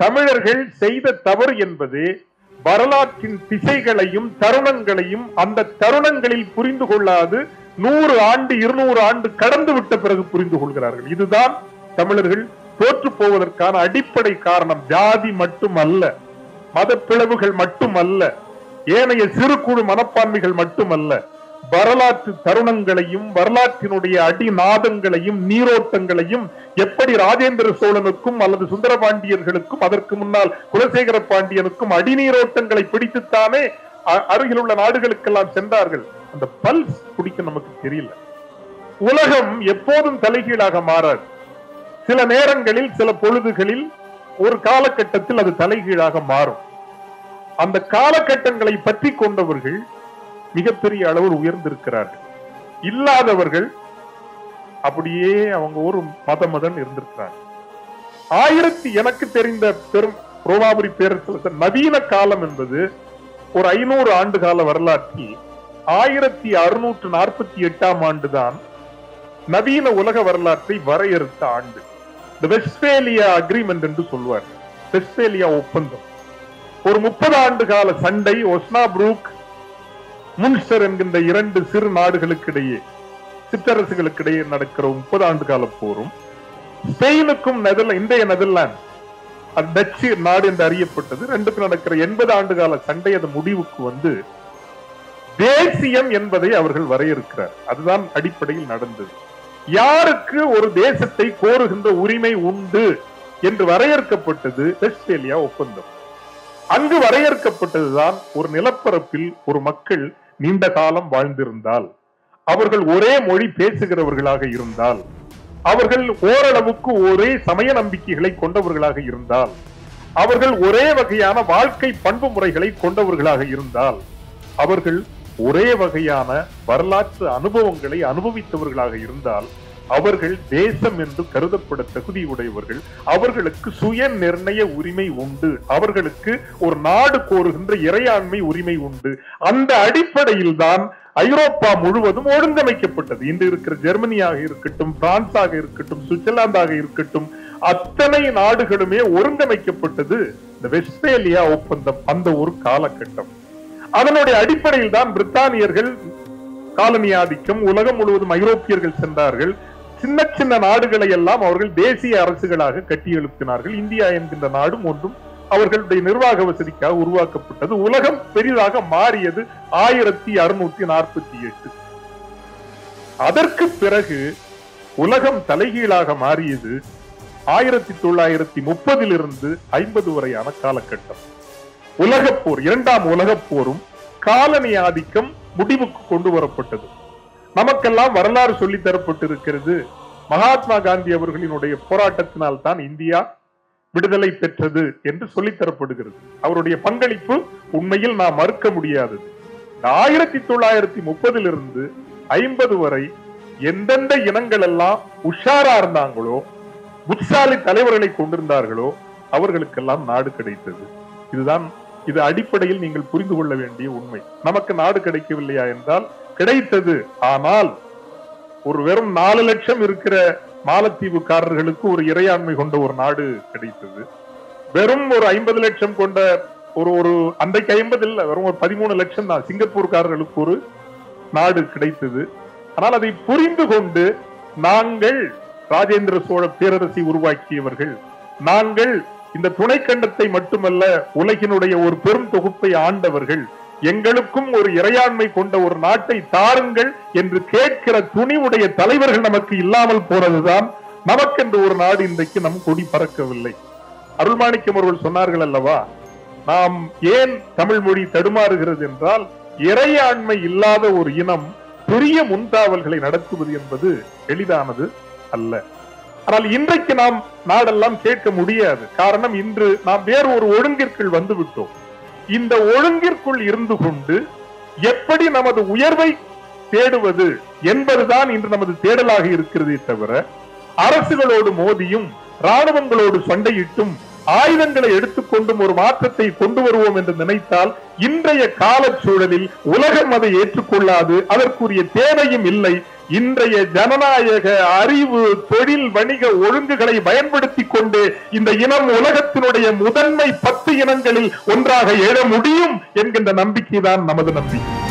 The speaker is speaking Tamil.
தமிழர்கள் செய்த தவறு என்பது வரலாற்றின் திசைகளையும் தருணங்களையும் அந்த தருணங்களில் புரிந்து கொள்ளாது 100 ஆண்டு 200 ஆண்டு கடந்து விட்ட பிறகு புரிந்து கொள்கிறார்கள். இதுதான் தமிழர்கள் தோற்று போவதற்கான அடிப்படை காரணம். ஜாதி மட்டுமல்ல, மத பிளவுகள் மட்டுமல்ல, ஏனைய சிறு குழு மனப்பான்மைகள் மட்டுமல்ல, வரலாற்று தருணங்களையும் வரலாற்றினுடைய அடிநாதங்களையும் நீரோட்டங்களையும் எப்படி ராஜேந்திர சோழனுக்கும் அல்லது சுந்தரபாண்டியர்களுக்கும் அதற்கு முன்னால் குலசேகர பாண்டியனுக்கும் அடிநீரோட்டங்களை பிடித்துத்தானே அருகில் உள்ள நாடுகளுக்கெல்லாம் சென்றார்கள். அந்த பல்ஸ் பிடிக்க நமக்கு தெரியல. உலகம் எப்போதும் தலைகீழாக மாறாது. சில நேரங்களில் சில பொழுதுகளில் ஒரு காலகட்டத்தில் அது தலைகீழாக மாறும். அந்த காலகட்டங்களை பற்றி கொண்டவர்கள் மிகப்பெரிய அளவில் உயர்ந்திருக்கிறார்கள். இல்லாதவர்கள் அப்படியே அவங்க ஒரு மதமதன் இருந்திருக்கிறார்கள். எனக்கு தெரிந்த பெரும் ரோமாபுரி பேரரசு நவீன காலம் என்பது ஒரு 500 ஆண்டு கால வரலாற்றில் 1648ஆம் ஆண்டுதான் நவீன உலக வரலாற்றை வரையறுத்த ஆண்டு. வெஸ்ட்பேலியா அக்ரிமெண்ட் என்று சொல்வார். வெஸ்ட்பேலியா ஒப்பந்தம் ஒரு 30 ஆண்டு கால சண்டை. ஒஸ்னாப்ரூக், முன்ஸ்டர் என்கின்ற 2 சிறு நாடுகளுக்கிடையே, சிற்றரசுகளுக்கிடையே நடக்கிற 30 ஆண்டு கால போரும், ஸ்பெயினுக்கும் இன்றைய நெதர்லாந்து, அது டச்சு நாடு என்று அறியப்பட்டது, 2க்கும் நடக்கிற 80 ஆண்டு கால சண்டை அது முடிவுக்கு வந்து தேசியம் என்பதை அவர்கள் வரையறுக்கிறார். அதுதான் அடிப்படையில் நடந்தது. யாருக்கு ஒரு தேசத்தை கோருகின்ற உரிமை உண்டு என்று வரையறுக்கப்பட்டது வெஸ்ட்பேலியா ஒப்பந்தம். அங்கு வரையறுக்கப்பட்டதுதான் ஒரு நிலப்பரப்பில் ஒரு மக்கள் நீண்ட காலம் வாழ்ந்திருந்தால், அவர்கள் ஒரே மொழி பேசுகிறவர்களாக இருந்தால், அவர்கள் ஓரளவுக்கு ஒரே சமய நம்பிக்கைகளை கொண்டவர்களாக இருந்தால், அவர்கள் ஒரே வகையான வாழ்க்கை பண்பு முறைகளை கொண்டவர்களாக இருந்தால், அவர்கள் ஒரே வகையான வரலாற்று அனுபவங்களை அனுபவித்தவர்களாக இருந்தால், அவர்கள் தேசம் என்று கருதப்பட தகுதியுடையவர்கள். அவர்களுக்கு சுய நிர்ணய உரிமை உண்டு. அவர்களுக்கு ஒரு நாடு கோருகின்ற இறையாண்மை உரிமை உண்டு. அந்த அடிப்படையில் தான் ஐரோப்பா முழுவதும் ஒழுங்கமைக்கப்பட்டது. இன்று இருக்கிற ஜெர்மனியாக இருக்கட்டும், பிரான்சாக இருக்கட்டும், சுவிட்சர்லாந்தாக இருக்கட்டும், அத்தனை நாடுகளுமே ஒருங்கமைக்கப்பட்டது இந்த வெஸ்ட்பேலியா ஒப்பந்தம். அந்த ஒரு காலகட்டம். அதனுடைய அடிப்படையில் தான் பிரித்தானியர்கள் காலனி ஆதிக்கம், உலகம் முழுவதும் ஐரோப்பியர்கள் சென்றார்கள். சின்ன சின்ன நாடுகளை எல்லாம் அவர்கள் தேசிய அரசுகளாக கட்டி எழுப்பினார்கள். இந்தியா என்கின்ற நாடும் ஒன்றும் அவர்களுடைய நிர்வாக வசதிக்காக உருவாக்கப்பட்டது. உலகம் பெரிதாக மாறியது 1648. அதற்கு பிறகு உலகம் தலைகீழாக மாறியது 1930 50 வரையான காலகட்டம். உலகப்போர், 2ஆம் உலகப்போரும் காலனி ஆதிக்கம் முடிவுக்கு கொண்டு வரப்பட்டது. நமக்கெல்லாம் வரலாறு சொல்லி தரப்பட்டிருக்கிறது. மகாத்மா காந்தி அவர்களினுடைய போராட்டத்தினால் தான் இந்தியா விடுதலை பெற்றது என்று சொல்லித்தரப்படுகிறது. அவருடைய பங்களிப்பு உண்மையில் நாம் மறுக்க முடியாதது. 1930 50 வரை எந்தெந்த இனங்கள் எல்லாம் உஷாரா இருந்தாங்களோ, புட்சாலி தலைவர்களை கொண்டிருந்தார்களோ, அவர்களுக்கெல்லாம் நாடு கிடைத்தது. இது அடிப்படையில் நீங்கள் புரிந்து கொள்ள வேண்டிய உண்மை. நமக்கு நாடு கிடைக்கவில்லையா என்றால் கிடைத்தது. ஆனால் ஒரு வெறும் 4 லட்சம் இருக்கிற மாலத்தீவுக்காரர்களுக்கு ஒரு இறையாண்மை கொண்ட ஒரு நாடு கிடைத்தது. வெறும் ஒரு 50 லட்சம் கொண்ட ஒரு அன்றைக்கு 50 இல்ல, வெறும் ஒரு 13 லட்சம் தான் சிங்கப்பூர்காரர்களுக்கு ஒரு நாடு கிடைத்தது. ஆனால் அதை புரிந்து கொண்டு நாங்கள் ராஜேந்திர சோழ பேரரசை உருவாக்கியவர்கள், நாங்கள் இந்த துணைக்கண்டத்தை மட்டுமல்ல உலகினுடைய ஒரு பெரும் தொகுப்பை ஆண்டவர்கள், எங்களுக்கும் ஒரு இறையாண்மை கொண்ட ஒரு நாட்டை தாருங்கள் என்று கேட்கிற துணிவுடைய தலைவர்கள் நமக்கு இல்லாமல் போனதுதான் நமக்கென்று ஒரு நாடு இன்றைக்கு நம் கொடி பறக்கவில்லை. அருள்மாணிக்கம் அவர்கள் சொன்னார்கள் அல்லவா, நாம் ஏன் தமிழ் மொழி தடுமாறுகிறது என்றால், இறையாண்மை இல்லாத ஒரு இனம் பெரிய முன்தாவல்களை நடத்துவது என்பது எளிதானது அல்ல. ஆனால் இன்றைக்கு நாம் நாடெல்லாம் கேட்க முடியாது. காரணம், இன்று நாம் வேறு ஒரு ஒழுங்கிற்குள் வந்து விட்டோம். இந்த ஒழுங்கிற்குள் இருந்து கொண்டு எப்படி நமது உயர்வை தேடுவது என்பதுதான் இன்று நமது தேடலாக இருக்கிறதே தவிர, அரசுகளோடு மோதியும் ராணுவங்களோடு சண்டையிட்டும் ஆயுதங்களை எடுத்துக்கொண்டும் ஒரு மாற்றத்தை கொண்டு வருவோம் என்று நினைத்தால் இன்றைய காலச்சூழலில் உலகம் அதை ஏற்றுக்கொள்ளாது, அதற்குரிய தேவையும் இல்லை. இன்றைய ஜனநாயக அறிவு தொழில் வணிக ஒழுங்குகளை பயன்படுத்தி கொண்டு இந்த இனம் உலகத்தினுடைய முதன்மை 10 இனங்களில் ஒன்றாக எழ முடியும் என்கின்ற நம்பிக்கைதான் நமது நம்பிக்கை.